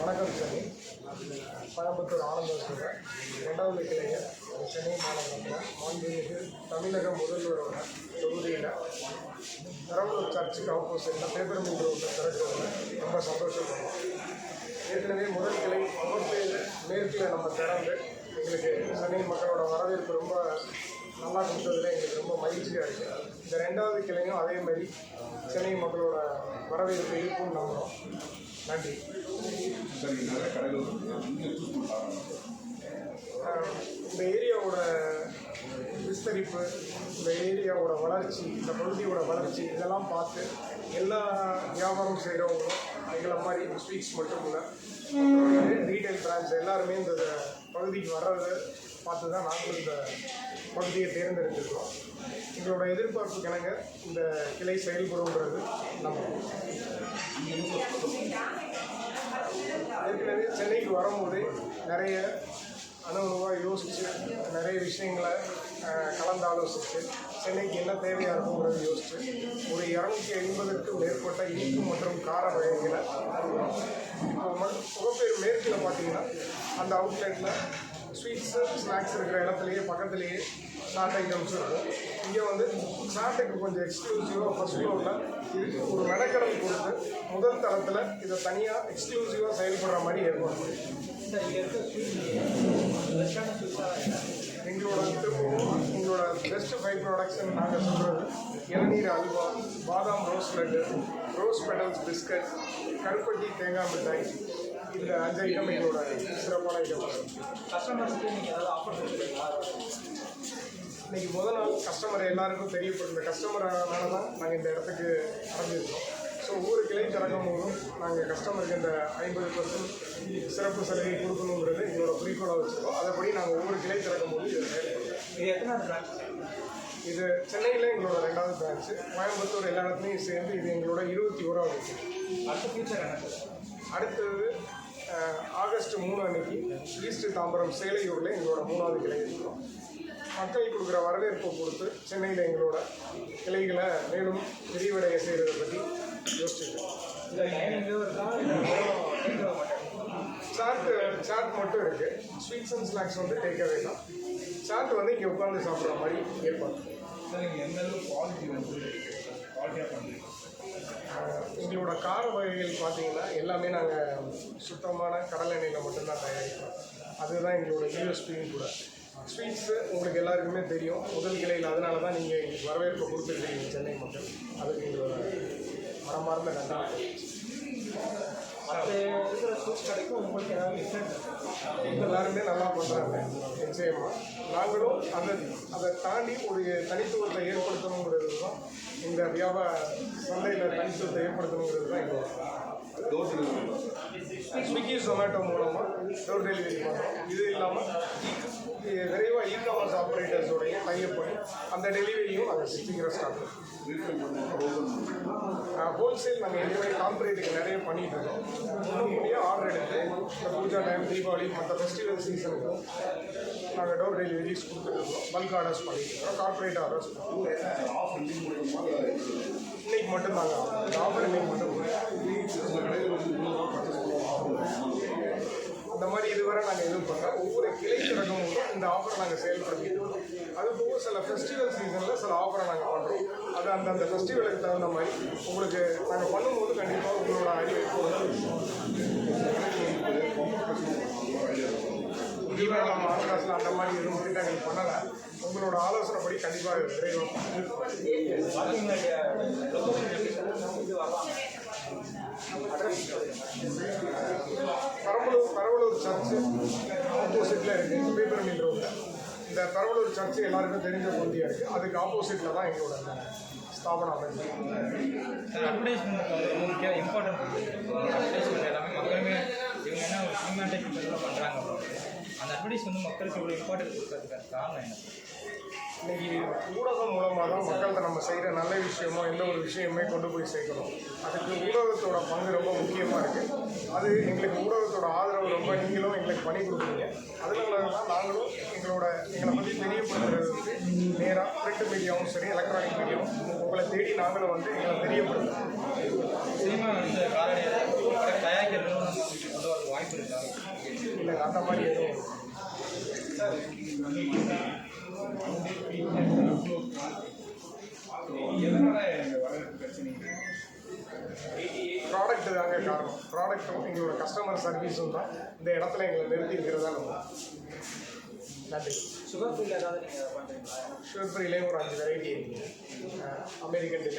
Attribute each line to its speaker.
Speaker 1: வணக்கம் சென்னை கோயம்புத்தூர் ஆனந்தத்தில் இரண்டாவது கிளையை சென்னை மாநகரத்தில் மாண்புமிகு தமிழக முதல்வரோட தொகுதியில் பெரம்பலூர் சர்ச்சுக்கு ஆப்போசிட்டில் பேப்பர் மில் ரோட்டில் திறக்கிறதுல ரொம்ப சந்தோஷப்படுறோம். ஏற்கனவே முதல் கிளை மேற்கில் நம்ம திறந்து எங்களுக்கு சென்னை மக்களோட வரவேற்பு ரொம்ப நல்லா கொடுத்ததில் எங்களுக்கு ரொம்ப மகிழ்ச்சியாக இருக்குது. இந்த ரெண்டாவது கிளையும் அதேமாதிரி சென்னை மக்களோட வரவேற்பு இருக்கும்னு நம்புகிறோம். நன்றி. இந்த ஏரியாவோட விஸ்தரிப்பு, இந்த ஏரியாவோட வளர்ச்சி, இந்த பகுதியோட வளர்ச்சி இதெல்லாம் பார்த்து எல்லா வியாபாரம் செய்கிறவங்களும் எங்களை மாதிரி ஸ்வீட்ஸ் மட்டும் இல்லை, ரீட்டைல் பிரான்ச் எல்லாருமே இந்த பகுதிக்கு வர்றதை பார்த்து தான் நாங்களும் இந்த பகுதியை தேர்ந்தெடுத்துருக்கோம். எங்களோட எதிர்பார்ப்பு கணங்க இந்த கிளை செயல்படுன்றது நம்புகிறோம். ஏற்கனவே சென்னைக்கு வரும்போது நிறைய அனுபவமாக யோசித்து நிறைய விஷயங்களை கலந்தாலோசித்து சென்னைக்கு என்ன தேவையாக இருக்குங்கிறது யோசித்து ஒரு 280க்கும் மேற்பட்ட இனிப்பு மற்றும் கார வகைகளை இப்போ புகப்பேர் மேற்கில் பார்த்தீங்கன்னா அந்த அவுட்லெட்டில் ஸ்வீட்ஸு ஸ்நாக்ஸ் இருக்கிற இடத்துலையே பக்கத்துலேயே சாட் ஐட்டம்ஸ் இருக்கும். இங்கே வந்து சாட்டுக்கு கொஞ்சம் எக்ஸ்க்ளூசிவாக ஃபஸ்ட் ஃப்ளோரில் இது ஒரு மெனக்கடல் கொடுத்து முதல் தளத்தில் இதை தனியாக எக்ஸ்க்ளூசிவாக செயல்படுற மாதிரி ஏற்படும். எங்களோட பெஸ்ட் 5 ப்ராடக்ட்ஸ்ன்னு நாங்கள் சொல்கிறது இளநீர் அல்வா, பாதாம் rose laddu, rose pedals biscuit, கருப்பட்டி தேங்காய் மிட்டாய், இந்த 5 ஐட்டம் எங்களோட சிறப்பான ஐட்டம்.
Speaker 2: கஸ்டமர்ஸ்க்கு நீங்கள் ஏதாவது ஆஃபர் கொடுக்குறீங்களா?
Speaker 1: இன்றைக்கி முதல் நாள் கஸ்டமர் எல்லாருக்கும் தெரியப்படுத்த கஸ்டமரானால தான் நாங்கள் இந்த இடத்துக்கு அடைஞ்சிருக்கோம். ஸோ ஒவ்வொரு கிளை திறக்கும் போதும் நாங்கள் கஸ்டமருக்கு இந்த 50% சிறப்பு சலுகை கொடுக்கணுங்கிறது எங்களோட குறிக்கோளாக வச்சுருக்கோம். அதைப்படி நாங்கள் ஒவ்வொரு கிளை திறக்கும் போது இதை செயல்படுறோம்.
Speaker 2: இது எத்தனாவது பிரான்ச்?
Speaker 1: இது சென்னையில் எங்களோட 2வது பிரான்ச்சு, கோயம்புத்தூர் எல்லா இடத்துலையும் சேர்ந்து இது எங்களோட 21வது.
Speaker 2: அடுத்த ஃபியூச்சர் என்ன?
Speaker 1: அடுத்தது ஆகஸ்ட் 3 அன்னைக்கு ஈஸ்ட் தாம்பரம் சேலையூரில் எங்களோட 3வது கிளை இருக்கிறோம். மக்கள் கொடுக்குற வரவேற்பை பொறுத்து சென்னையில் எங்களோட கிளைகளை மேலும் விரிவடைய செய்கிறத பற்றி யோசிச்சுருக்கோம். சாட் மட்டும் இருக்குது. ஸ்வீட்ஸ் அண்ட் ஸ்நாக்ஸ் வந்து டேக் அவே தான். சாட் வந்து இங்கே உட்காந்து சாப்பிட்ற மாதிரி ஏற்பாடு. எங்களோட கார வகைகள் பார்த்தீங்கன்னா எல்லாமே நாங்கள் சுத்தமான கடல் எண்ணெயில் மட்டும்தான் தயாரிக்கிறோம். அதுதான் எங்களோட யூஎஸ்பியும் கூட. ஸ்வீட்ஸு உங்களுக்கு எல்லாருக்குமே தெரியும், முதல் கிளையில், அதனால தான் நீங்கள் எங்களுக்கு வரவேற்பு கொடுத்துருக்கீங்க சென்னை மக்கள். அதுக்கு எங்களோட மனமார்ந்த நன்றி.
Speaker 2: மற்ற இருக்கிற ஸ்வீட்ஸ் கடைக்கும் உங்களுக்கு ஏதாவது டிஃப்ரெண்ட்?
Speaker 1: எல்லாருமே நல்லா பண்ணுறாங்க நிச்சயமாக. நாங்களும் அதை தாண்டி ஒரு தனித்துவத்தை ஏற்படுத்தணுங்கிறது தான் இந்த வியாபார சந்தையில் தனித்துவத்தை ஏற்படுத்தணுங்கிறது தான் எங்களோட. ஸ்விக்கி ஜொமேட்டோ மூலமாக டோர் டெலிவரி பண்ணுறோம். இது இல்லாமல் விரைவாக இ-காமர்ஸ் ஆப்ரேட்டர்ஸோடைய டைப் பண்ணி அந்த டெலிவரியும் நாங்கள் சீக்கிரம் ஸ்டார்ட் பண்ணுறோம். ஹோல்சேல் நாங்கள் ஏற்கனவே கார்பரேட்டுக்கு நிறைய பண்ணிகிட்டு இருக்கோம். முன்னுக்கூட்டியே ஆர்டர் எடுத்து இந்த பூஜா டைம், தீபாவளி, மற்ற ஃபெஸ்டிவல் சீசனுக்கு நாங்கள் டோர் டெலிவரிஸ் கொடுத்துருக்கோம். பல்க் ஆர்டர்ஸ் பண்ணிட்டு இருக்கோம். கார்பரேட் ஆர்டர்ஸ் இன்னைக்கு மட்டும் நாங்கள் ஆஃபர் இன்னைக்கு மட்டும் அந்த மாதிரி இதுவரை நாங்கள் எதுவும் பண்ணோம். ஒவ்வொரு கிளை திறக்கும் இந்த ஆஃபரை நாங்கள் செயல்படுத்திட்டோம். அது போக சில ஃபெஸ்டிவல் சீசனில் சில ஆஃபரை நாங்கள் பண்ணுறோம். அது அந்தந்த ஃபெஸ்டிவலுக்கு தகுந்த மாதிரி உங்களுக்கு நாங்கள் பண்ணும்போது கண்டிப்பாக உங்களோட அறிவை இதுவரை நம்ம ஆர்டர்ஸில் அந்த மாதிரி எதுவும் திட்டங்கள் பண்ணலை. உங்களோட ஆலோசனைப்படி கண்டிப்பாக விரைவாக பெரம்பலூர் சர்ச்சு ஆப்போசிட்டில் இருக்குது, பேப்பர் மில் ரோட்டில். இந்த பெரம்பலூர் சர்ச்சு எல்லாருக்கும் தெரிஞ்ச பகுதியாக இருக்குது. அதுக்கு ஆப்போசிட்டில் தான் எங்களோட ஸ்தாபனம் அமைஞ்சிருக்கு.
Speaker 2: Advertisement important. அட்வர்டைஸ்மெண்ட் எல்லாமே மக்களுமே இவங்க என்ன ஒரு சினிமாட்டிக் பண்ணுறாங்க. அந்த அட்வர்டைஸ் வந்து மக்களுக்கு இவ்வளோ இம்பார்ட்டன்ட் கொடுக்கறதுக்கான காரணம் என்ன?
Speaker 1: இன்றைக்கி ஊடகம் மூலமாக தான் மக்கள்கிட்ட நம்ம செய்கிற நல்ல விஷயமோ எந்த ஒரு விஷயமே கொண்டு போய் சேர்க்கணும். அதுக்கு ஊடகத்தோட பங்கு ரொம்ப முக்கியமாக இருக்குது. அது எங்களுக்கு ஊடகத்தோட ஆதரவு ரொம்ப நீங்களும் எங்களுக்கு பண்ணி கொடுக்குறீங்க. அதனால தான் நாங்களும் எங்களை பற்றி தெரியப்படுத்துறதுக்கு நேராக பிரிண்ட் மீடியாவும் சரி, எலக்ட்ரானிக் மீடியாவும் உங்களை தேடி நாங்களும் வந்து எங்களை தெரியப்படுத்துகிறோம்.
Speaker 2: சினிமா வந்து தயாரிக்கிறது வாய்ப்பு இருக்கா?
Speaker 1: இல்லை அந்த மாதிரி எதுவும் ப்ராடக்ட் தாங்க காரணம். ப்ராடக்ட்டும் எங்களோட கஸ்டமர் சர்வீஸும் தான் இந்த இடத்துல எங்களை நிறுத்தி இருக்கிறதா நம்ம. நன்றி.
Speaker 3: சுகர் ஃப்ரீல ஏதாவது நீங்கள் பண்ணுறீங்களா?
Speaker 1: சுகர் ஃப்ரீலேயும் ஒரு 5 வெரைட்டி இருக்குது. அமெரிக்கன் டிலை